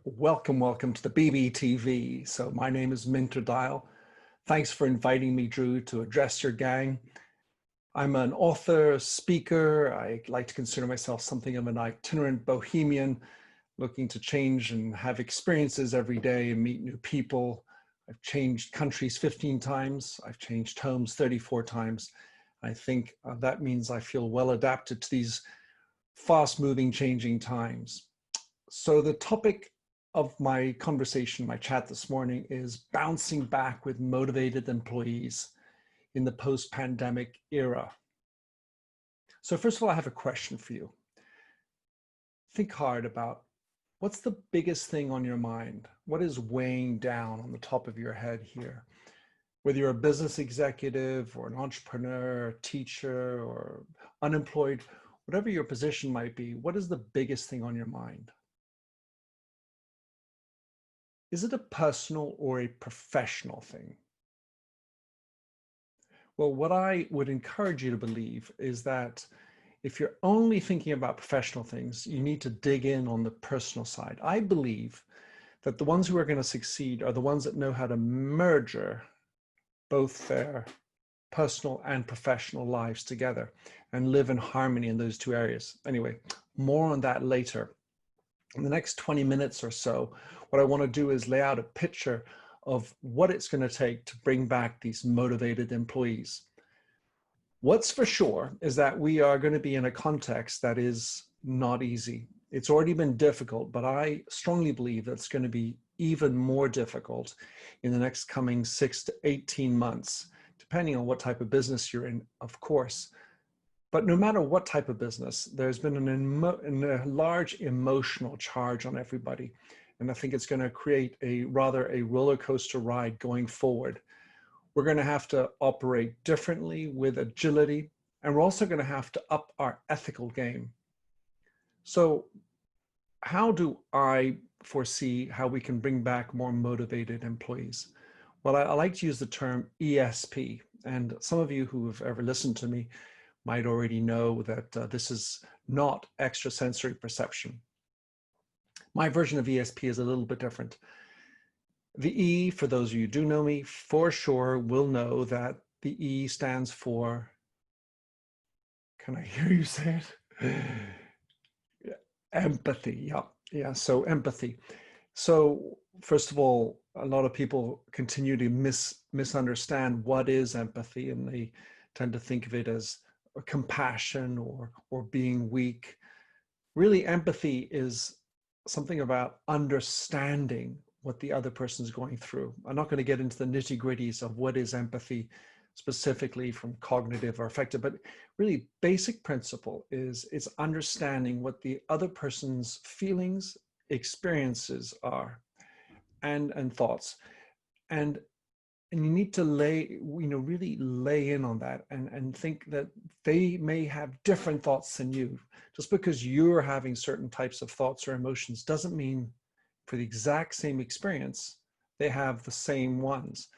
welcome to the BBTV. So my name is Minter Dial. Thanks for inviting me, Drew, to address your gang. I'm an author, speaker. I like to consider myself something of an itinerant bohemian, looking to change and have experiences every day and meet new people. I've changed countries 15 times. I've changed homes 34 times. I think that means I feel well adapted to these fast-moving, changing times. So the topic of my conversation, my chat this morning, is bouncing back with motivated employees in the post-pandemic era. So first of all, I have a question for you. Think hard about what's the biggest thing on your mind? What is weighing down on the top of your head here? Whether you're a business executive or an entrepreneur, a teacher, or unemployed, whatever your position might be, what is the biggest thing on your mind? Is it a personal or a professional thing? Well, what I would encourage you to believe is that if you're only thinking about professional things, you need to dig in on the personal side. I believe that the ones who are going to succeed are the ones that know how to merge both their personal and professional lives together and live in harmony in those two areas. Anyway, more on that later. In the next 20 minutes or so, what I want to do is lay out a picture of what it's going to take to bring back these motivated employees. What's for sure is that we are going to be in a context that is not easy. It's already been difficult, but I strongly believe that it's going to be even more difficult in the next coming 6 to 18 months, depending on what type of business you're in, of course. But no matter what type of business, there's been a large emotional charge on everybody. And I think it's going to create a roller coaster ride going forward. We're going to have to operate differently with agility, and we're also going to have to up our ethical game. So how do I foresee how we can bring back more motivated employees? Well, I like to use the term ESP, and some of you who have ever listened to me might already know that this is not extrasensory perception. My version of ESP is a little bit different. The E, for those of you who do know me, for sure will know that the E stands for, can I hear you say it? Empathy, yeah, so empathy. So first of all, a lot of people continue to misunderstand what is empathy, and they tend to think of it as compassion or being weak. Really, empathy is something about understanding what the other person is going through. I'm not going to get into the nitty-gritties of what is empathy specifically from cognitive or affective, but really basic principle is understanding what the other person's feelings, experiences are and thoughts. And you need to really lay in on that and think that they may have different thoughts than you. Just because you're having certain types of thoughts or emotions doesn't mean for the exact same experience, they have the same ones.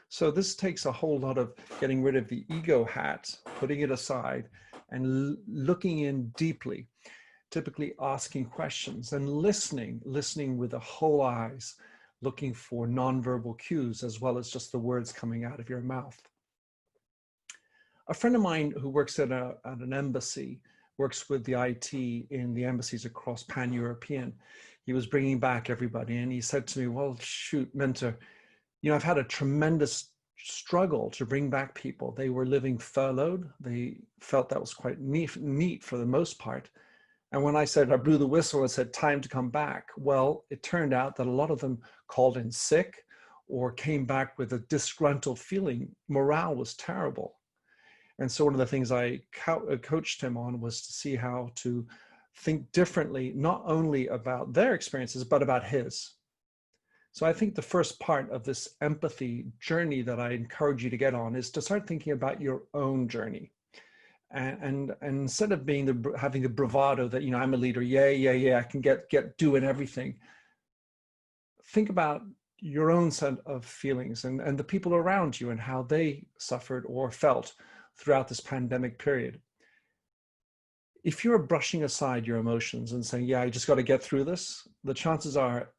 So this takes a whole lot of getting rid of the ego hat, putting it aside and looking in deeply, typically asking questions and listening with the whole eyes, looking for nonverbal cues as well as just the words coming out of your mouth. A friend of mine who works at an embassy, works with the IT in the embassies across pan-European. He was bringing back everybody and he said to me, well, shoot, Minter, I've had a tremendous struggle to bring back people. They were living furloughed. They felt that was quite neat for the most part. And when I said, I blew the whistle and said, time to come back, well, it turned out that a lot of them called in sick or came back with a disgruntled feeling. Morale was terrible. And so one of the things I coached him on was to see how to think differently, not only about their experiences, but about his. So I think the first part of this empathy journey that I encourage you to get on is to start thinking about your own journey. And instead of having the bravado that, I'm a leader, yeah, I can get doing everything. Think about your own set of feelings and the people around you and how they suffered or felt throughout this pandemic period. If you're brushing aside your emotions and saying, yeah, I just got to get through this, the chances are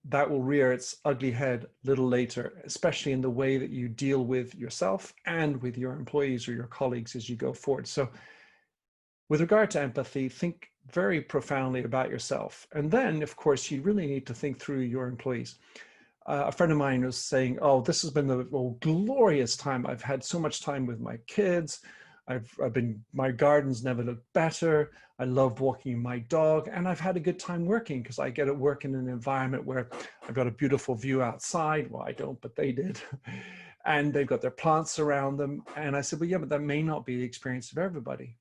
that will rear its ugly head a little later, especially in the way that you deal with yourself and with your employees or your colleagues as you go forward. So with regard to empathy, think very profoundly about yourself. And then, of course, you really need to think through your employees. A friend of mine was saying, oh, this has been the glorious time. I've had so much time with my kids. My gardens never looked better. I loved walking my dog, and I've had a good time working because I get to work in an environment where I've got a beautiful view outside. Well, I don't, but they did. And they've got their plants around them. And I said, well, yeah, but that may not be the experience of everybody.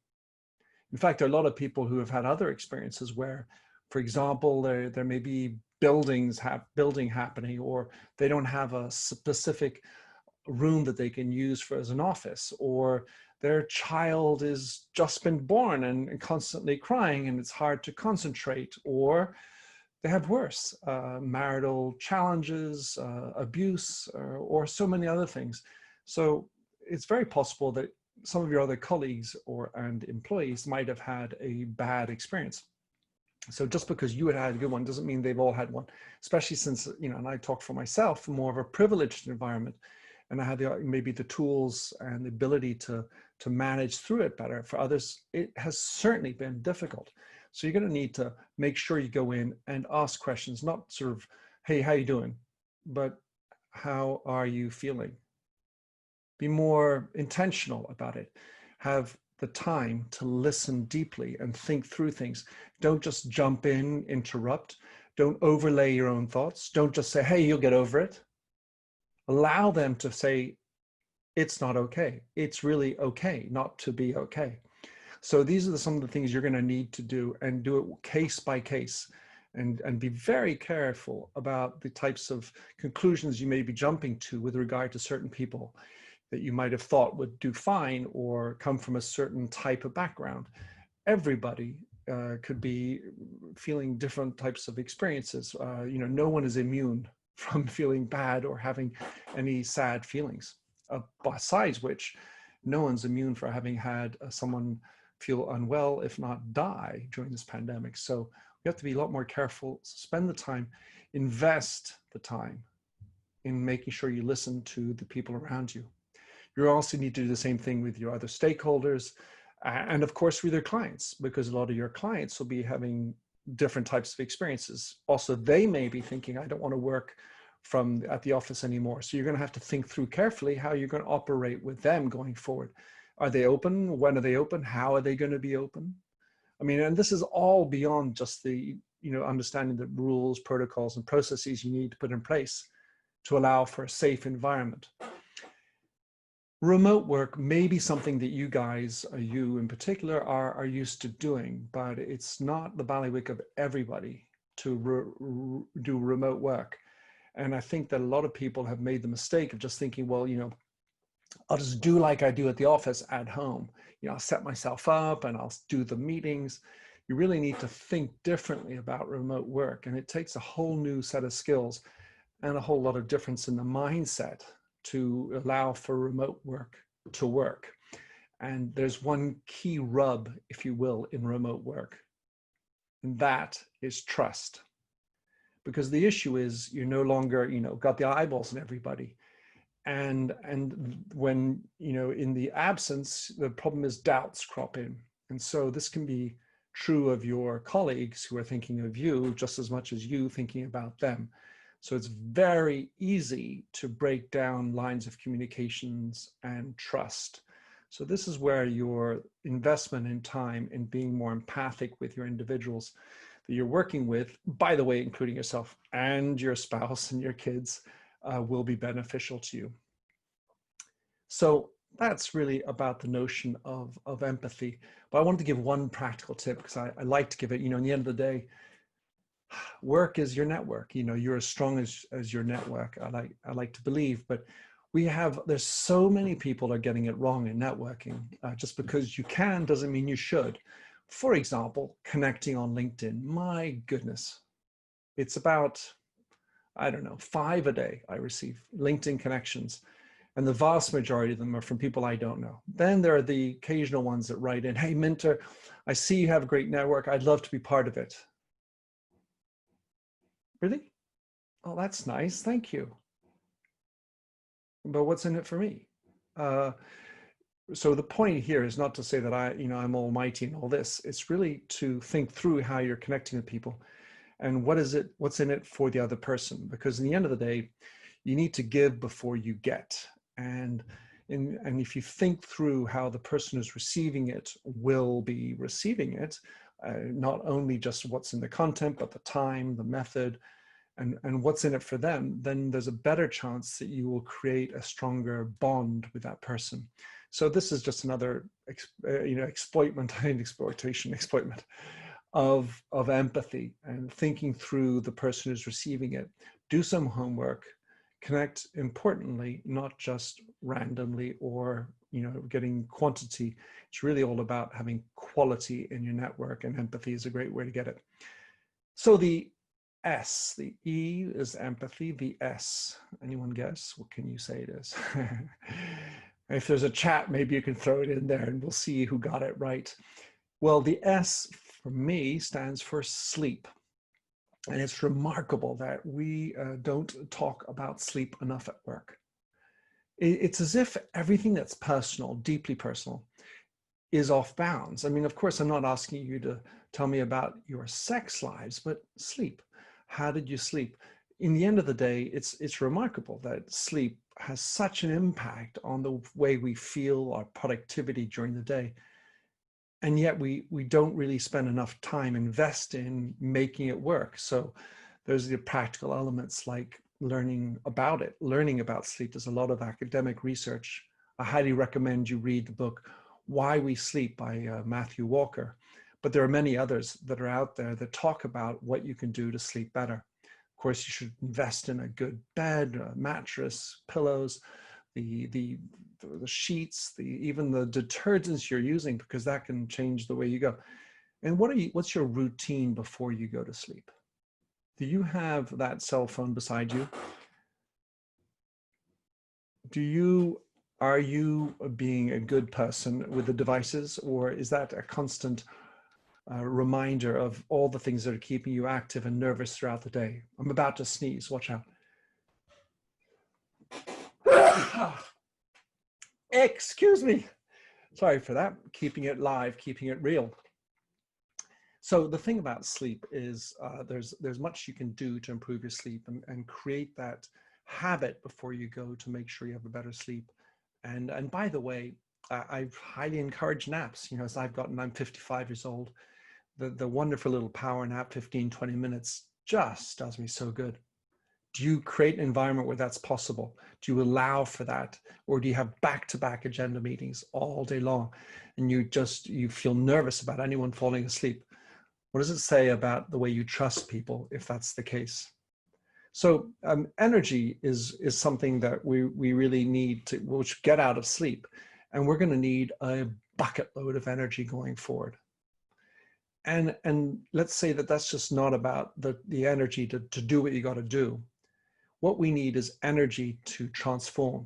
In fact, there are a lot of people who have had other experiences where, for example, there may be building happening, or they don't have a specific room that they can use for as an office, or their child is just been born and constantly crying and it's hard to concentrate, or they have worse, marital challenges, abuse, or so many other things. So it's very possible that some of your other colleagues and employees might have had a bad experience. So just because you had a good one doesn't mean they've all had one, especially since, and I talk for myself, more of a privileged environment, and I had maybe the tools and the ability to manage through it better. For others, it has certainly been difficult. So you're going to need to make sure you go in and ask questions, not sort of, hey, how you doing? But how are you feeling? Be more intentional about it. Have the time to listen deeply and think through things. Don't just jump in, interrupt. Don't overlay your own thoughts. Don't just say, hey, you'll get over it. Allow them to say, it's not okay. It's really okay not to be okay. So these are some of the things you're going to need to do, and do it case by case, and be very careful about the types of conclusions you may be jumping to with regard to certain people that you might have thought would do fine or come from a certain type of background. Everybody could be feeling different types of experiences. No one is immune from feeling bad or having any sad feelings. Besides which, no one's immune for having had someone feel unwell, if not die, during this pandemic. So we have to be a lot more careful, spend the time, invest the time in making sure you listen to the people around you. You also need to do the same thing with your other stakeholders, and of course with your clients, because a lot of your clients will be having different types of experiences. Also, they may be thinking, I don't want to work at the office anymore. So you're going to have to think through carefully how you're going to operate with them going forward. Are they open? When are they open? How are they going to be open? I mean, and this is all beyond just the, understanding the rules, protocols, and processes you need to put in place to allow for a safe environment. Remote work may be something that you guys, you in particular, are used to doing, but it's not the bailiwick of everybody to do remote work. And I think that a lot of people have made the mistake of just thinking, well, I'll just do like I do at the office at home. I'll set myself up and I'll do the meetings. You really need to think differently about remote work. And it takes a whole new set of skills and a whole lot of difference in the mindset to allow for remote work to work. And there's one key rub, if you will, in remote work, and that is trust. Because the issue is you're no longer, got the eyeballs on everybody. And when, in the absence, the problem is doubts crop in. And so this can be true of your colleagues who are thinking of you just as much as you thinking about them. So it's very easy to break down lines of communications and trust. So this is where your investment in time in being more empathic with your individuals that you're working with, by the way, including yourself and your spouse and your kids, will be beneficial to you. So that's really about the notion of empathy. But I wanted to give one practical tip because I like to give it, in the end of the day, work is your network. You're as strong as your network. I like to believe, but there's so many people are getting it wrong in networking. Just because you can doesn't mean you should. For example, connecting on LinkedIn. My goodness, it's about, I don't know, 5 a day I receive LinkedIn connections, and the vast majority of them are from people I don't know. Then there are the occasional ones that write in, hey, Minter, I see you have a great network. I'd love to be part of it. Really? Oh, that's nice. Thank you. But what's in it for me? Uh, so the point here is not to say that I'm almighty and all this. It's really to think through how you're connecting with people and what's in it for the other person. Because in the end of the day, you need to give before you get. And if you think through how the person who's receiving it will be receiving it, not only just what's in the content, but the time, the method, and what's in it for them, then there's a better chance that you will create a stronger bond with that person. So this is just another exploitment of empathy and thinking through the person who's receiving it. Do some homework, connect importantly, not just randomly or getting quantity. It's really all about having quality in your network, and empathy is a great way to get it. So the E is empathy. The S, anyone guess? What can you say it is? If there's a chat, maybe you can throw it in there and we'll see who got it right. Well, the S for me stands for sleep. And it's remarkable that we don't talk about sleep enough at work. It's as if everything that's personal, deeply personal, is off bounds. I mean, of course, I'm not asking you to tell me about your sex lives, but sleep. How did you sleep? In the end of the day, it's remarkable that sleep has such an impact on the way we feel, our productivity during the day. And yet we don't really spend enough time invest in making it work. So there's the practical elements like learning about it, learning about sleep. There's a lot of academic research. I highly recommend you read the book Why We Sleep by Matthew Walker. But there are many others that are out there that talk about what you can do to sleep better. Of course, you should invest in a good bed, a mattress, pillows, the sheets, even the detergents you're using, because that can change the way you go. And what's your routine before you go to sleep? Do you have that cell phone beside you? Are you being a good person with the devices, or is that a constant reminder of all the things that are keeping you active and nervous throughout the day? I'm about to sneeze, watch out. Excuse me. Sorry for that. Keeping it live, keeping it real. So the thing about sleep is there's much you can do to improve your sleep and create that habit before you go to make sure you have a better sleep. And by the way, I highly encourage naps. As I'm 55 years old, the wonderful little power nap, 15, 20 minutes, just does me so good. Do you create an environment where that's possible? Do you allow for that? Or do you have back-to-back agenda meetings all day long and you feel nervous about anyone falling asleep? What does it say about the way you trust people if that's the case? So energy is something that we really need to get out of sleep. And we're going to need a bucket load of energy going forward. And let's say that that's just not about the energy to do what you got to do. What we need is energy to transform.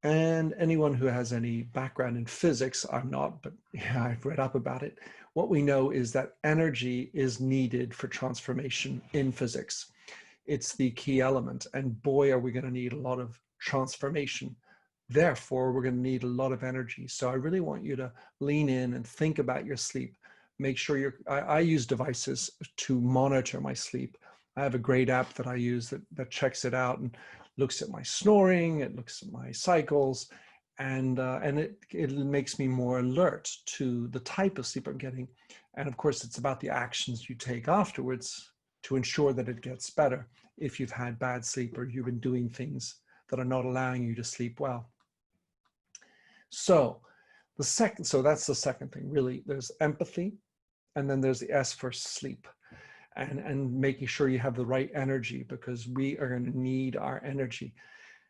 And anyone who has any background in physics, I'm not, but yeah, I've read up about it. What we know is that energy is needed for transformation in physics. It's the key element. And boy, are we going to need a lot of transformation. Therefore, we're going to need a lot of energy. So I really want you to lean in and think about your sleep. Make sure I use devices to monitor my sleep. I have a great app that I use that checks it out and looks at my snoring, it looks at my cycles, and it makes me more alert to the type of sleep I'm getting. And of course, it's about the actions you take afterwards to ensure that it gets better if you've had bad sleep or you've been doing things that are not allowing you to sleep well. So that's the second thing, really. There's empathy, and then there's the S for sleep. And making sure you have the right energy, because we are going to need our energy.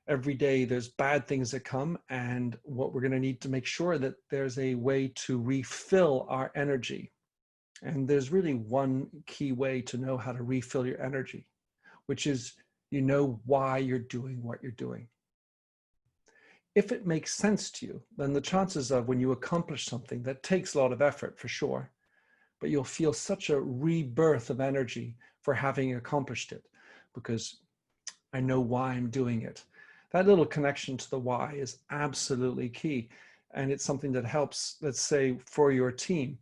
Every day there's bad things that come, and what we're going to need to make sure that there's a way to refill our energy. And there's really one key way to know how to refill your energy, which is why you're doing what you're doing. If it makes sense to you, then the chances of when you accomplish something that takes a lot of effort, for sure, but you'll feel such a rebirth of energy for having accomplished it. because I know why I'm doing it. That little connection to the why is absolutely key. And it's something that helps, let's say, for your team.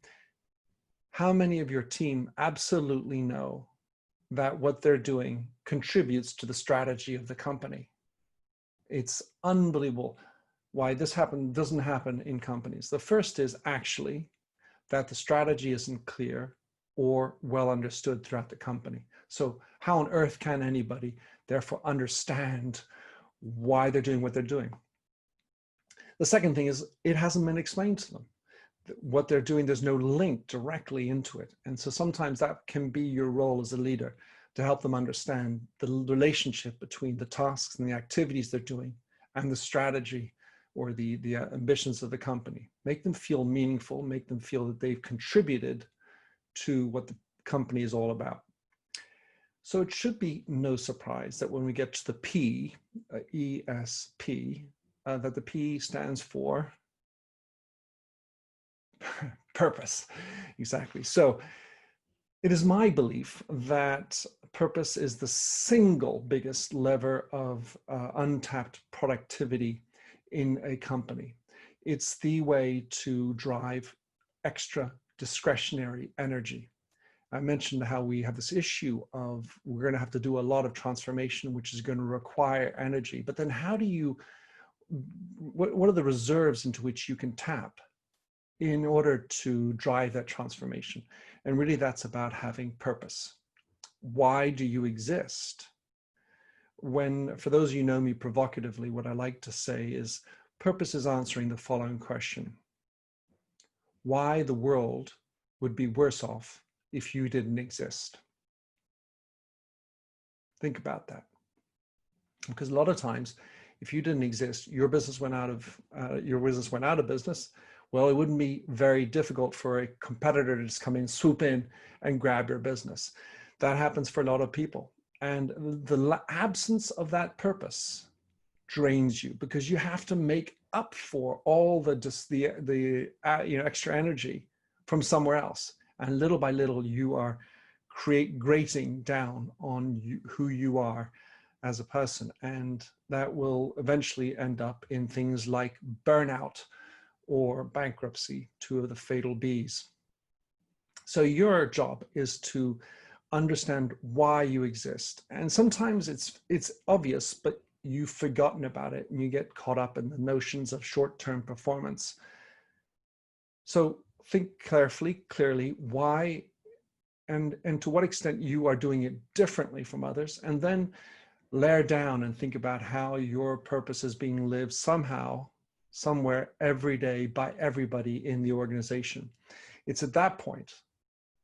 How many of your team absolutely know that what they're doing contributes to the strategy of the company? It's unbelievable why this doesn't happen in companies. The first is actually that the strategy isn't clear or well understood throughout the company. So how on earth can anybody therefore understand why they're doing what they're doing? The second thing is it hasn't been explained to them. What they're doing, there's no link directly into it. And so sometimes that can be your role as a leader, to help them understand the relationship between the tasks and the activities they're doing and the strategy or the ambitions of the company. Make them feel meaningful, make them feel that they've contributed to what the company is all about. So it should be no surprise that when we get to the P, ESP, that the P stands for purpose. Exactly. So it is my belief that purpose is the single biggest lever of untapped productivity in a company. It's the way to drive extra discretionary energy. I mentioned how we have this issue of we're going to have to do a lot of transformation, which is going to require energy. But then how do you, what are the reserves into which you can tap in order to drive that transformation? And really that's about having purpose. Why do you exist? When, for those of you who know me provocatively, what I like to say is purpose is answering the following question: why the world would be worse off if you didn't exist? Think about that. Because a lot of times, if you didn't exist, your business went out of business. Well, it wouldn't be very difficult for a competitor to just come in, swoop in, and grab your business. That happens for a lot of people. And the absence of that purpose drains you, because you have to make up for all the extra energy from somewhere else. And little by little, you are grating down on who you are as a person. And that will eventually end up in things like burnout or bankruptcy, two of the fatal Bs. So your job is to understand why you exist. And sometimes it's obvious, but you've forgotten about it and you get caught up in the notions of short-term performance. So think clearly why and to what extent you are doing it differently from others, and then layer down and think about how your purpose is being lived somehow, somewhere, every day by everybody in the organization. It's at that point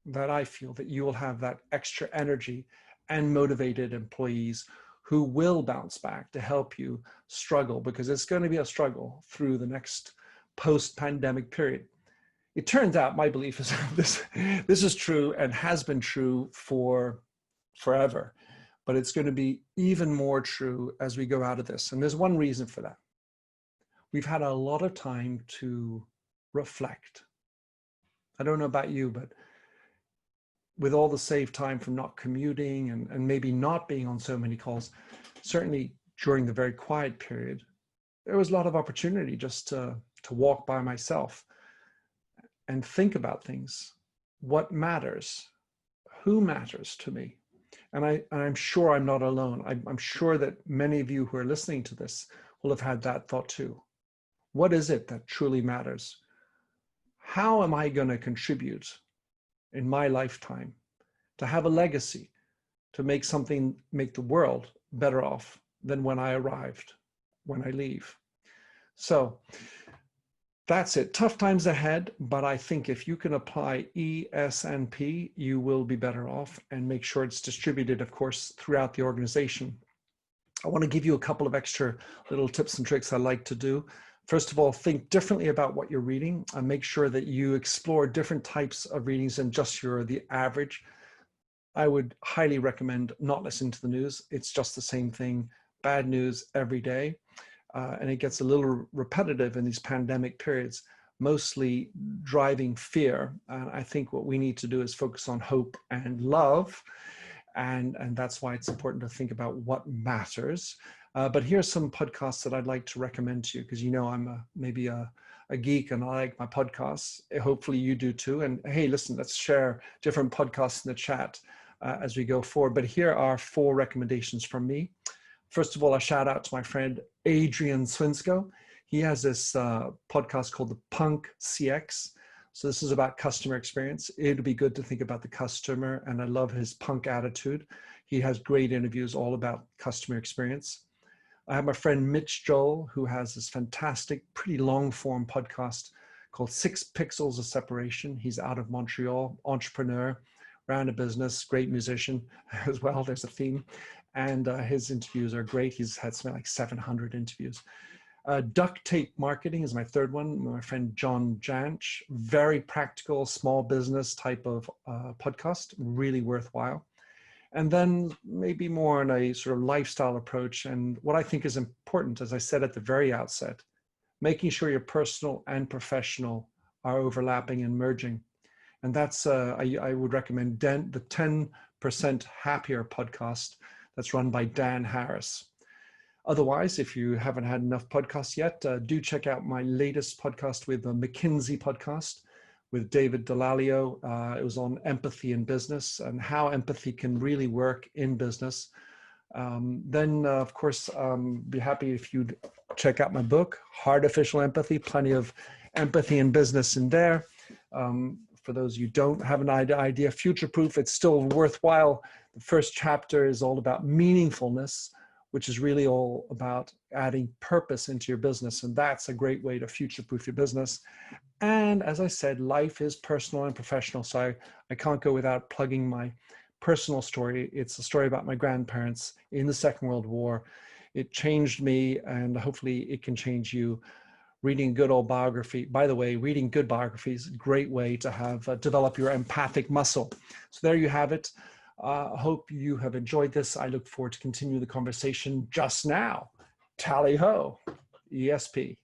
that I feel that you will have that extra energy and motivated employees who will bounce back to help you struggle, because it's going to be a struggle through the next post-pandemic period. It turns out, my belief is this is true and has been true for forever, but it's going to be even more true as we go out of this. And there's one reason for that. We've had a lot of time to reflect. I don't know about you, but with all the saved time from not commuting and maybe not being on so many calls, certainly during the very quiet period, there was a lot of opportunity just to walk by myself and think about things. What matters? Who matters to me? And I'm sure I'm not alone. I'm sure that many of you who are listening to this will have had that thought too. What is it that truly matters? How am I going to contribute in my lifetime to have a legacy, to make the world better off than when I arrived, when I leave? So that's it. Tough times ahead, but I think if you can apply E, S, and P, you will be better off, and make sure it's distributed, of course, throughout the organization. I want to give you a couple of extra little tips and tricks I like to do. First of all, think differently about what you're reading and make sure that you explore different types of readings than just the average. I would highly recommend not listening to the news. It's just the same thing, bad news every day. And it gets a little repetitive in these pandemic periods, mostly driving fear. And I think what we need to do is focus on hope and love. And that's why it's important to think about what matters. But here's some podcasts that I'd like to recommend to you, because you know I'm maybe a geek and I like my podcasts. Hopefully you do too. And hey, listen, let's share different podcasts in the chat as we go forward. But here are 4 recommendations from me. First of all, a shout out to my friend Adrian Swinsko. He has this podcast called the Punk CX. So this is about customer experience. It'd be good to think about the customer, and I love his punk attitude. He has great interviews all about customer experience. I have my friend Mitch Joel, who has this fantastic, pretty long form podcast called 6 Pixels of Separation. He's out of Montreal, entrepreneur, ran a business, great musician as well. There's a theme. And his interviews are great. He's had something like 700 interviews. Duct Tape Marketing is my third one. My friend John Janch, very practical, small business type of podcast, really worthwhile. And then maybe more on a sort of lifestyle approach. And what I think is important, as I said at the very outset, making sure your personal and professional are overlapping and merging. And that's, I would recommend the 10% Happier podcast that's run by Dan Harris. Otherwise, if you haven't had enough podcasts yet, do check out my latest podcast with the McKinsey podcast with David Delalio. It was on empathy in business and how empathy can really work in business. Then, of course, be happy if you'd check out my book, Heartificial Empathy, plenty of empathy in business in there. For those you don't have an idea, Futureproof, it's still worthwhile. The first chapter is all about meaningfulness, which is really all about adding purpose into your business. And that's a great way to future-proof your business. And as I said, life is personal and professional. So I can't go without plugging my personal story. It's a story about my grandparents in the Second World War. It changed me, and hopefully it can change you. Reading a good old biography. By the way, reading good biographies, a great way to have develop your empathic muscle. So there you have it. Hope you have enjoyed this. I look forward to continue the conversation just now. Tally ho, ESP.